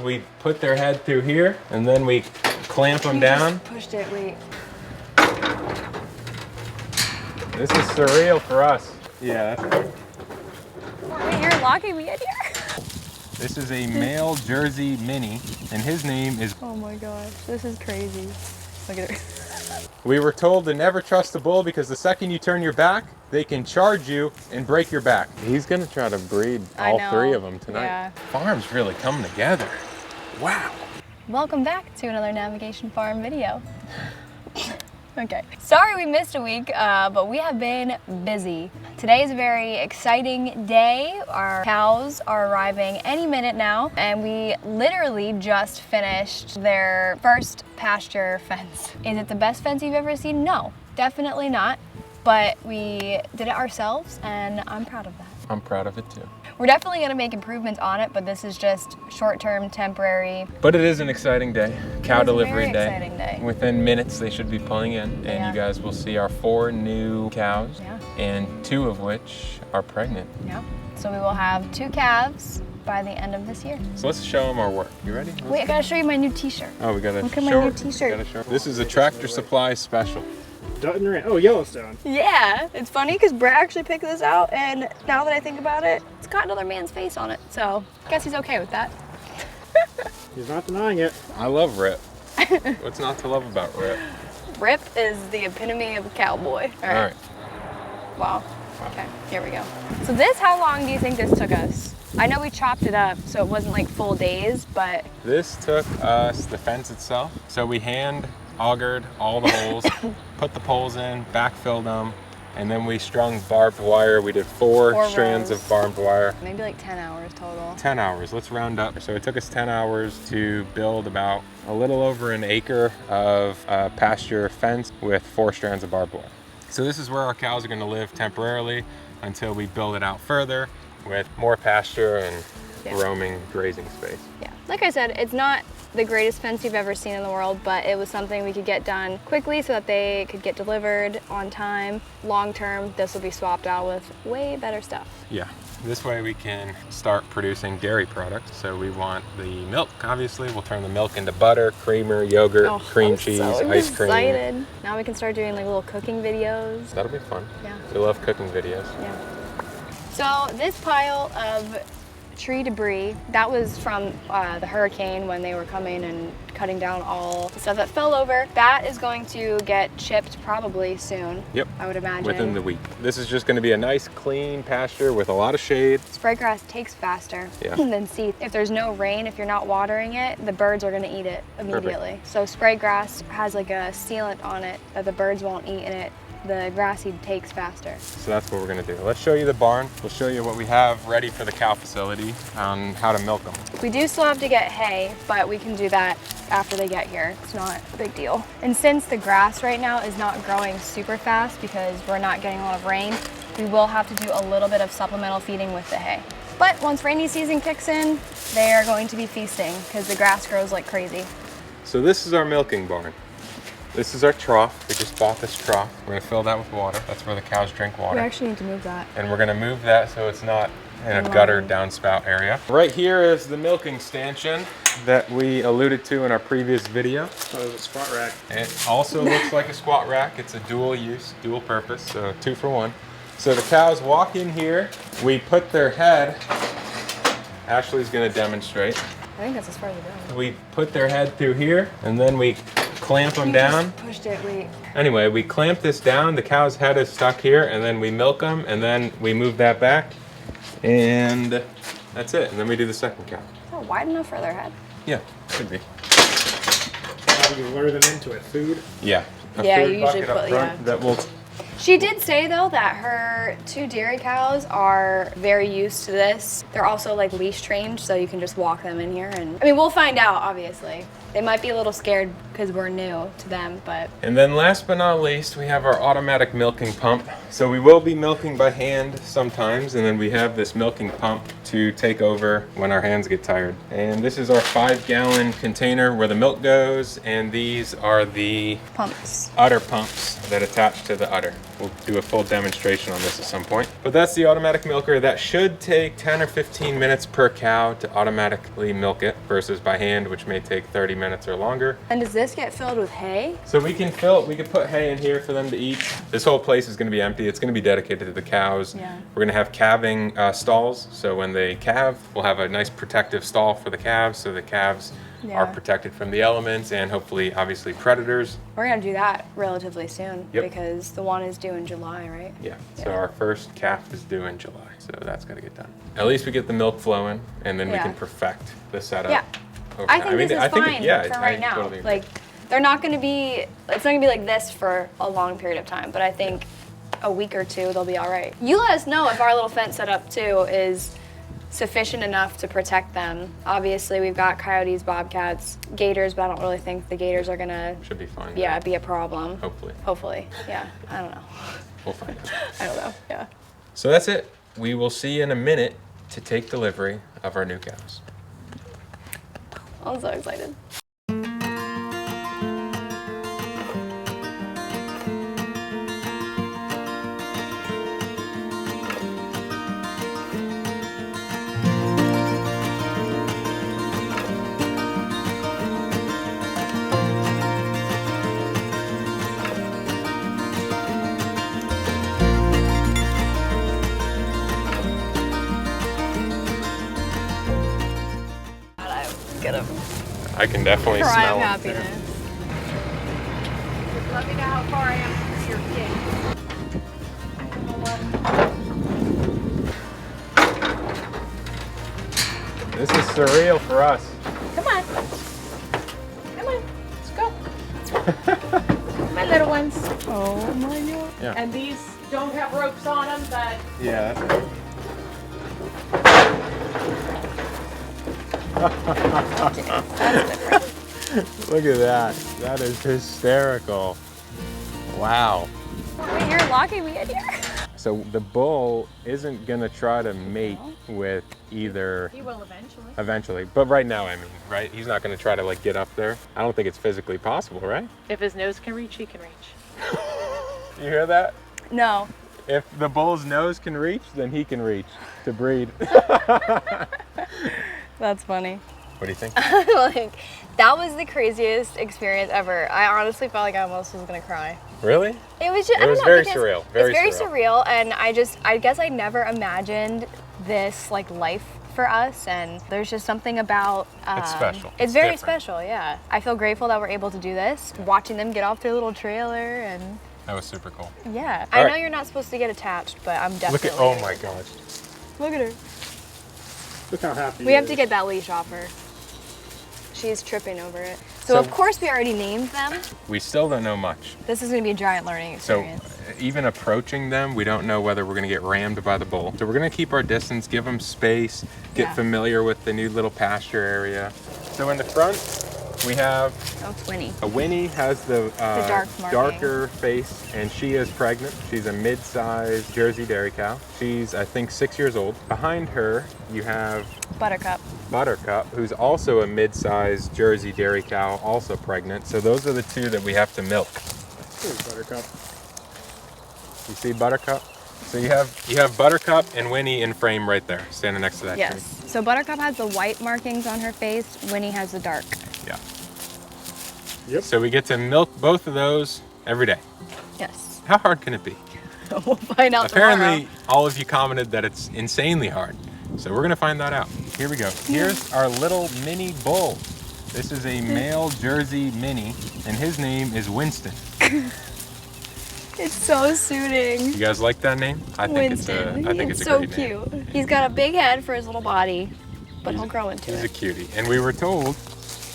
We put their head through here, and then we clamp them down. Pushed it, wait. This is surreal for us. Yeah, that's good. Wait, you're locking me in here? This is a male Jersey mini, and his name is... Oh my gosh, this is crazy. Look at it. We were told to never trust a bull because the second you turn your back, they can charge you and break your back. He's gonna try to breed all three of them tonight. Yeah. Farm's really coming together. Wow. Welcome back to another Navigation Farm video. Okay, sorry we missed a week, but we have been busy. Today is a very exciting day. Our cows are arriving any minute now, and we literally just finished their first pasture fence. Is it the best fence you've ever seen? No, definitely not, but we did it ourselves, and I'm proud of that. I'm proud of it too. We're definitely gonna make improvements on it, but this is just short-term, temporary. But it is an exciting day, cow delivery day. Exciting day. Within minutes, they should be pulling in, and you guys will see our 4 new cows, and 2 of which are pregnant. Yeah. So we will have 2 calves by the end of this year. So let's show them our work. You ready? Wait, I gotta show you my new t-shirt. Oh, we gotta Look at my new t-shirt. This is a Tractor Supply special. Dutton Ranch. Oh, Yellowstone. Yeah, it's funny because Brett actually picked this out, and now that I think about it, it's got another man's face on it. So I guess he's okay with that. He's not denying it. I love Rip. What's not to love about Rip? Rip is the epitome of a cowboy. All right. Wow. Okay, here we go. So this, how long do you think this took us? I know we chopped it up, so it wasn't like full days, but... This took us, the fence itself. So we hand augered all the holes, put the poles in, backfilled them, and then we strung barbed wire. We did 4 strands of barbed wire. Maybe like 10 hours total. 10 hours, let's round up. So it took us 10 hours to build about a little over an acre of pasture fence with 4 strands of barbed wire. So this is where our cows are gonna live temporarily until we build it out further with more pasture and roaming grazing space. Yeah, like I said, it's not the greatest fence you've ever seen in the world, but it was something we could get done quickly so that they could get delivered on time. Long term, this will be swapped out with way better stuff. Yeah, this way we can start producing dairy products. So we want the milk, obviously. We'll turn the milk into butter, creamer, yogurt, cream cheese, ice cream. Now we can start doing like little cooking videos. That'll be fun. Yeah. We love cooking videos. Yeah. So this pile of tree debris, that was from the hurricane when they were coming and cutting down all the stuff that fell over. That is going to get chipped probably soon. Yep. I would imagine. Within the week. This is just going to be a nice clean pasture with a lot of shade. Spray grass takes faster than seed. If there's no rain, if you're not watering it, the birds are going to eat it immediately. Perfect. So spray grass has like a sealant on it that the birds won't eat, and the grass seed takes faster. So that's what we're gonna do. Let's show you the barn. We'll show you what we have ready for the cow facility on how to milk them. We do still have to get hay, but we can do that after they get here. It's not a big deal. And since the grass right now is not growing super fast because we're not getting a lot of rain, we will have to do a little bit of supplemental feeding with the hay. But once rainy season kicks in, they are going to be feasting because the grass grows like crazy. So this is our milking barn. This is our trough. We just bought this trough. We're gonna fill that with water. That's where the cows drink water. We actually need to move that. And we're gonna move that so it's not in a gutter downspout area. Right here is the milking stanchion that we alluded to in our previous video. Oh, there's a squat rack. It also looks like a squat rack. It's a dual use, dual purpose, so 2 for 1. So the cows walk in here. We put their head, Ashley's gonna demonstrate. I think that's as far as it goes. We put their head through here, and then we clamp them down. Pushed it, wait. Anyway, we clamp this down. The cow's head is stuck here, and then we milk them, and then we move that back, and that's it. And then we do the second cow. Is that wide enough for their head? Yeah, could be. How do you lure them into it? Food? Yeah. Yeah, you usually put, that will. She did say though that her 2 dairy cows are very used to this. They're also like leash trained, so you can just walk them in here, and I mean, we'll find out, obviously. They might be a little scared because we're new to them, but. And then last but not least, we have our automatic milking pump. So we will be milking by hand sometimes, and then we have this milking pump to take over when our hands get tired. And this is our 5-gallon container where the milk goes, and these are the pumps. udder pumps that attach to the udder. We'll do a full demonstration on this at some point. But that's the automatic milker. That should take 10 or 15 minutes per cow to automatically milk it versus by hand, which may take 30 minutes or longer. And does this get filled with hay? So we can put hay in here for them to eat. This whole place is going to be empty. It's going to be dedicated to the cows. Yeah. We're going to have calving stalls. So when they calve, we'll have a nice protective stall for the calves, so the calves are protected from the elements and hopefully, obviously, predators. We're gonna do that relatively soon Yep. because the one is due in July, right? Yeah. So our first calf is due in July. So that's got to get done. At least we get the milk flowing, and then we can perfect the setup. Yeah. over I time. think this is fine for I right now. totally agree. Like, they're not gonna be, it's not gonna be like this for a long period of time, but I think a week or two, they'll be all right. You let us know if our little fence setup too is sufficient enough to protect them. Obviously, we've got coyotes, bobcats, gators, but I don't really think the gators are gonna, Should be fine. yeah, be a problem. Hopefully. Hopefully, yeah, I don't know. We'll find out. I don't know, yeah. So that's it. We will see you in a minute to take delivery of our new cows. I'm so excited. I can definitely Cry smell of it. happiness. Let me know how far I am from your kid. This is surreal for us. Come on. Come on. Let's go. My little ones. Oh my god. Yeah. And these don't have ropes on them, but Yeah. Look at that. That is hysterical. Wow. Wait, you're locking me in here? So the bull isn't gonna try to mate with either he will eventually. eventually, but right now, I mean, right? He's not gonna try to like get up there. I don't think it's physically possible, right? If his nose can reach, he can reach. You hear that? No. If the bull's nose can reach, then he can reach to breed. That's funny. What do you think? Like, that was the craziest experience ever. I honestly felt like I almost was gonna cry. Really? It was just, I It don't was know, very because surreal. It's very surreal, and I guess I never imagined this like life for us, and there's just something about It's special. It's very different. special, yeah. I feel grateful that we're able to do this, watching them get off their little trailer, and That was super cool. yeah. All I right. know you're not supposed to get attached, but I'm Look definitely. at, oh my gosh. Look at her. Look how happy We he have is. to get that leash off her. She's tripping over it. So of course we already named them. We still don't know much. This is gonna be a giant learning So experience. even approaching them, we don't know whether we're gonna get rammed by the bull. So we're gonna keep our distance, give them space, get Yeah. familiar with the new little pasture area. So in the front, we have Oh, Twinny. a Winnie has the, dark marking. darker face, and she is pregnant. She's a mid-sized Jersey dairy cow. She's, I think, 6 years old. Behind her, you have Buttercup. Buttercup, who's also a mid-sized Jersey dairy cow, also pregnant. So those are the two that we have to milk. Here's Buttercup. You see Buttercup? So you have Buttercup and Winnie in frame right there, standing next to that Yes. tree. So Buttercup has the white markings on her face. Winnie has the dark. Yeah. Yep. So we get to milk both of those every day. Yes. How hard can it be? We'll find out Apparently, tomorrow. all of you commented that it's insanely hard. So we're gonna find that out. Here we go. Here's our little mini bull. This is a male Jersey mini, and his name is Winston. It's so suiting. You guys like that name? I think Winston. I think it's a so great name. cute. He's got a big head for his little body, but he'll grow into He's a it. cutie. And we were told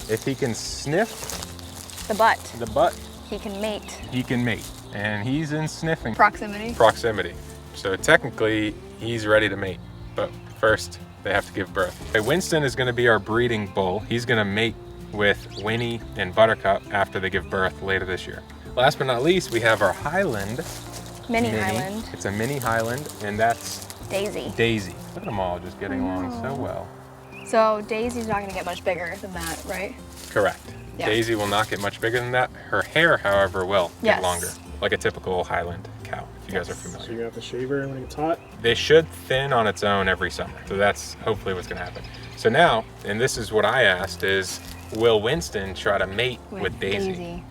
if he can sniff The butt. the butt, He can mate. he can mate. And he's in sniffing Proximity. proximity. So technically, he's ready to mate. But first, they have to give birth. Okay, Winston is gonna be our breeding bull. He's gonna mate with Winnie and Buttercup after they give birth later this year. Last but not least, we have our Highland. Mini Highland. It's a mini Highland, and that's Daisy. Daisy. Look at them all just getting along so well. So Daisy's not gonna get much bigger than that, right? Correct. Yeah. Daisy will not get much bigger than that. Her hair, however, will Yes. get longer, like a typical Highland cow. you guys are So familiar. you're gonna have to shave her when it gets hot. They should thin on its own every summer. So that's hopefully what's gonna happen. So now, and this is what I asked is, will Winston try to mate with Daisy?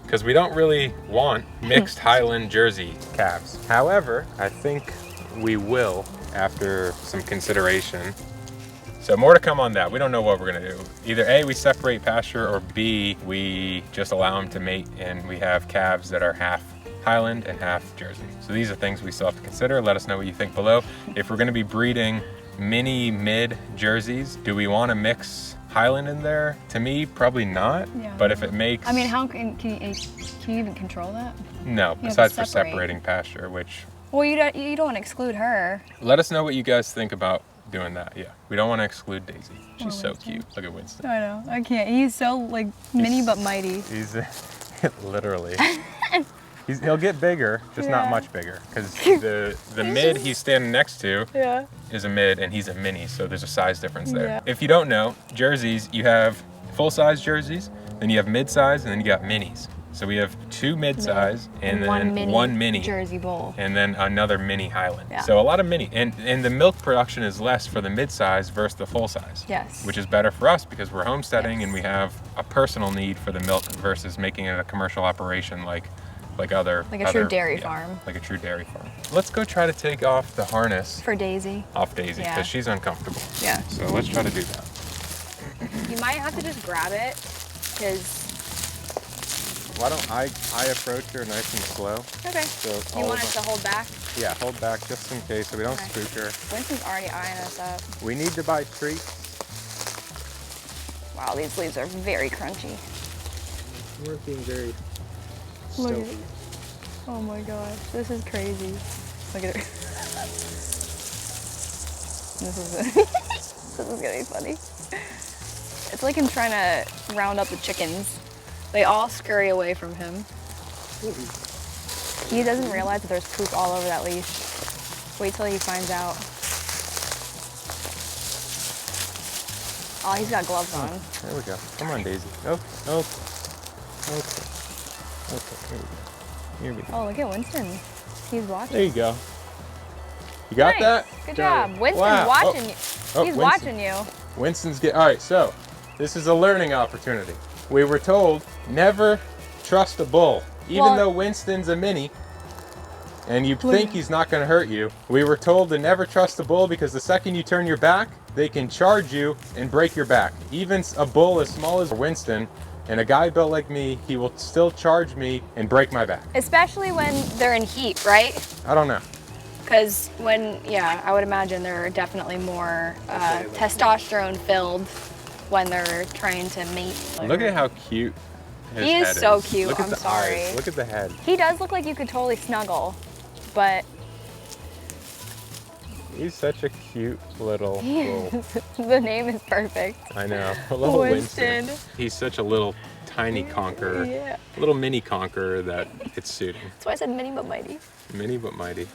Because we don't really want mixed Highland Jersey calves. However, I think we will after some consideration. So more to come on that. We don't know what we're gonna do. Either A, we separate pasture, or B, we just allow them to mate and we have calves that are half Highland and half Jersey. So these are things we still have to consider. Let us know what you think below. If we're gonna be breeding mini mid Jerseys, do we wanna mix Highland in there? To me, probably not. Yeah. But if it makes... I mean, how can you even control that? No, have to besides for separate. separating pasture, which... Well, you don't want to exclude her. Let us know what you guys think about doing that. Yeah, we don't want to exclude Daisy. She's so Winston. cute. Look at Winston. I know. I can't. He's so like mini but mighty. He's literally. He'll get bigger, just not Yeah. much bigger. Because the mid he's standing next to Yeah. is a mid and he's a mini, so there's a size difference there. Yeah. If you don't know, jerseys, you have full-size jerseys, then you have mid-size, and then you got minis. So we have 2 mid-size and then one mini. Jersey bull. And then another mini Highland. Yeah. So a lot of mini, and the milk production is less for the mid-size versus the full-size. Yes. Which is better for us because we're homesteading Yes. and we have a personal need for the milk versus making it a commercial operation like other. Like a true other- dairy yeah, farm. Like a true dairy farm. Let's go try to take off the harness For Daisy. off Daisy Yeah. because she's uncomfortable. Yeah. So let's try to do that. You might have to just grab it, because. Why don't I approach her nice and slow? Okay. So You all want of us to hold back? Yeah, hold back just in case so we don't Okay. spook her. Winston's already eyeing us up. We need to buy treats. Wow, these leaves are very crunchy. You weren't being very Look at stealthy. Oh my gosh, this is crazy. Look at her. This is this is gonna be funny. It's like him trying to round up the chickens. They all scurry away from him. He doesn't realize that there's poop all over that leash. Wait till he finds out. Oh, he's got gloves on. There we go. Come on, Daisy. Oh, oh. Okay. Okay, here we go. Here we go. Oh, look at Winston. He's watching. There you go. You got Nice. that? Good Got job. Winston's Wow. watching you. Oh, He's Winston. watching you. Winston's get. All right, so this is a learning opportunity. We were told never trust a bull, even Well- though Winston's a mini, and you think he's not going to hurt you. We were told to never trust a bull because the second you turn your back, they can charge you and break your back. Even a bull as small as Winston, and a guy built like me, he will still charge me and break my back. Especially when they're in heat, right? I don't know. Because when, yeah, I would imagine they're definitely more testosterone filled when they're trying to mate. Look at how cute his He is head so cute, Look at I'm the sorry. eyes. Look at the head. He does look like you could totally snuggle, but He's such a cute little bull. the name is perfect. I know. A little Winston. He's such a little tiny conqueror. Yeah. A little mini conqueror that it's suiting. That's why I said mini but mighty. Mini but mighty.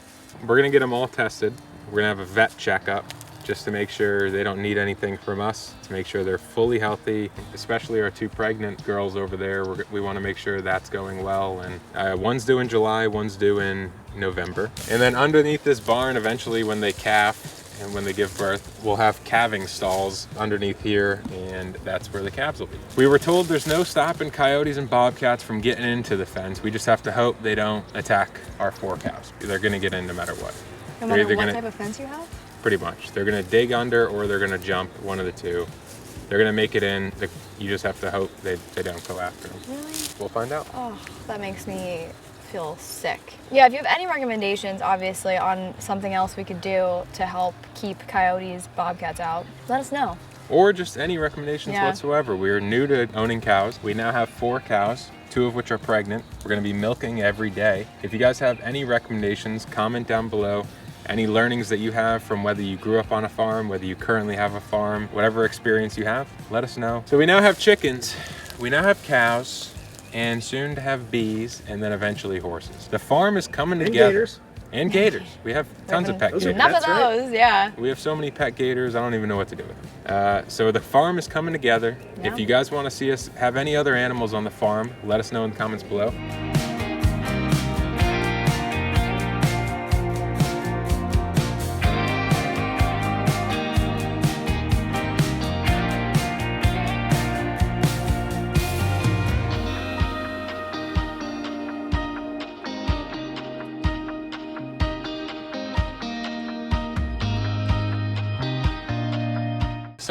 We're gonna get them all tested. We're gonna have a vet checkup just to make sure they don't need anything from us, to make sure they're fully healthy, especially our 2 pregnant girls over there. We want to make sure that's going well. And one's due in July, one's due in November. And then underneath this barn, eventually when they calf and when they give birth, we'll have calving stalls underneath here, and that's where the calves will be. We were told there's no stopping coyotes and bobcats from getting into the fence. We just have to hope they don't attack our 4 cows. They're gonna get in no matter what. No They're matter either what gonna- type of fence you have? Pretty much. They're gonna dig under or they're gonna jump, one of the 2. They're gonna make it in. You just have to hope they don't go after them. Really? We'll find out. Oh, that makes me feel sick. Yeah, if you have any recommendations, obviously, on something else we could do to help keep coyotes, bobcats out, let us know. Or just any recommendations Yeah. whatsoever. We're new to owning cows. We now have 4 cows, 2 of which are pregnant. We're gonna be milking every day. If you guys have any recommendations, comment down below. Any learnings that you have from whether you grew up on a farm, whether you currently have a farm, whatever experience you have, let us know. So we now have chickens, we now have cows, and soon to have bees, and then eventually horses. The farm is coming And together. gators. And gators. We have tons of pet Those are gators. Enough of That's right. those, yeah. We have so many pet gators, I don't even know what to do with them. So the farm is coming together. Yeah. If you guys want to see us have any other animals on the farm, let us know in the comments below.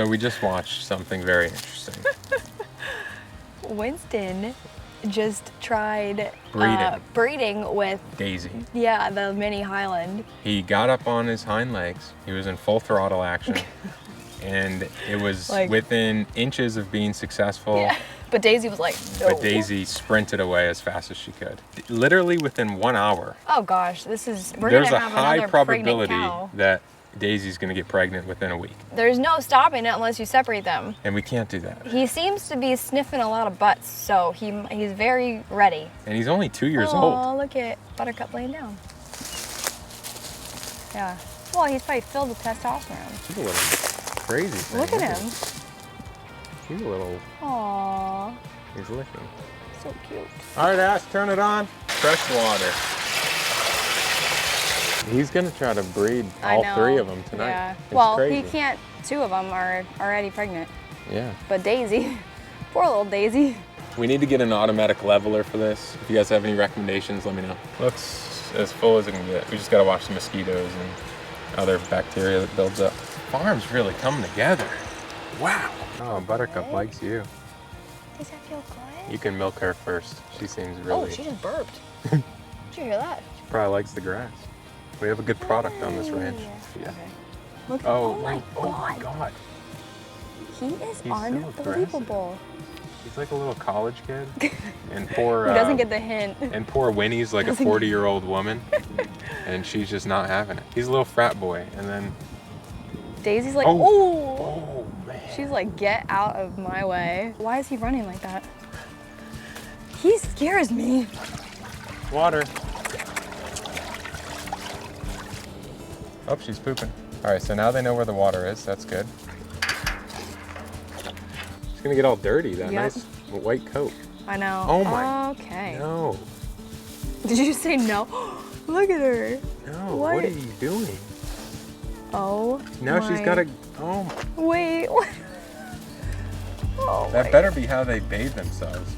So we just watched something very interesting. Winston just tried Breeding. with, Daisy. yeah, the mini Highland. He got up on his hind legs. He was in full throttle action. And it was Like- within inches of being successful. Yeah. But Daisy was like, no. But Daisy sprinted away as fast as she could. Literally within 1 hour. Oh gosh, we're There's gonna a have high another probability pregnant cow. that Daisy's gonna get pregnant within a week. There's no stopping it unless you separate them. And we can't do that. He seems to be sniffing a lot of butts, so he's very ready. And he's only 2 years Oh, old. look at Buttercup laying down. Yeah. Well, he's probably filled with testosterone. He's a little crazy thing. Look at him. He's a little, Aww, he's licking. so cute. All right, Ash, turn it on. Fresh water. He's gonna try to breed I all know. 3 of them tonight. Yeah. It's Well, crazy. he can't. 2 of them are already pregnant. Yeah. But Daisy, poor little Daisy. We need to get an automatic leveler for this. If you guys have any recommendations, let me know. Looks as full as it can get. We just gotta watch the mosquitoes and other bacteria that builds up. Farm's really coming together. Wow. Oh, Buttercup likes you. Does that feel good? You can milk her first. She seems really, Oh, she just burped. Did you hear that? she probably likes the grass. We have a good product on this ranch. Yeah. Okay. Look. Oh, my wait. God. Oh my God. He is He's so unbelievable. He's like a little college kid. And poor, He doesn't get the hint. and poor Winnie's like a 40-year-old woman. And she's just not having it. He's a little frat boy. And then, Daisy's like, Oh. oh. oh man. She's like, get out of my way. Why is he running like that? He scares me. Water. Oh, she's pooping. All right, so now they know where the water is. That's good. It's gonna get all dirty, that Yep. nice white coat. I know. Oh my- Okay. No, Did you say no? Look at her. no, What? what are you doing? Oh. Now she's my- gotta, oh, Wait. What? Oh that my- better be how they bathe themselves.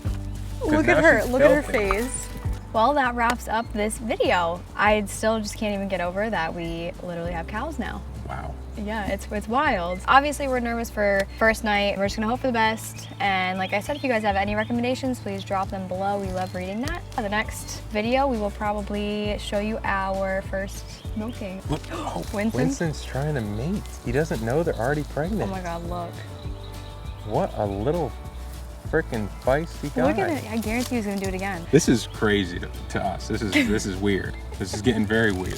'Cause Look now at her. she's Look at her filthy. face. Well, that wraps up this video. I still just can't even get over that we literally have cows now. Wow. Yeah, it's wild. Obviously, we're nervous for first night. We're just gonna hope for the best. And like I said, if you guys have any recommendations, please drop them below. We love reading that. For the next video, we will probably show you our first milking. Look, oh, Winston? Winston's trying to mate. He doesn't know they're already pregnant. Oh my God, look. What a little freaking feisty guy. Look at it. I guarantee he's gonna do it again. This is crazy to us. This is weird. This is getting very weird.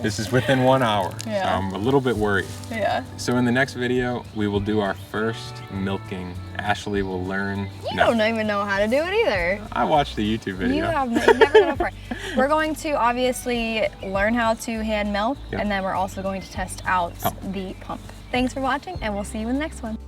This is within 1 hour. Yeah. So I'm a little bit worried. Yeah. So in the next video, we will do our first milking. Ashley will learn. You don't even know how to do it either. I watched the YouTube video. You've never done it before. We're going to obviously learn how to hand milk, Yep. and then we're also going to test out Pump. the pump. Thanks for watching, and we'll see you in the next one.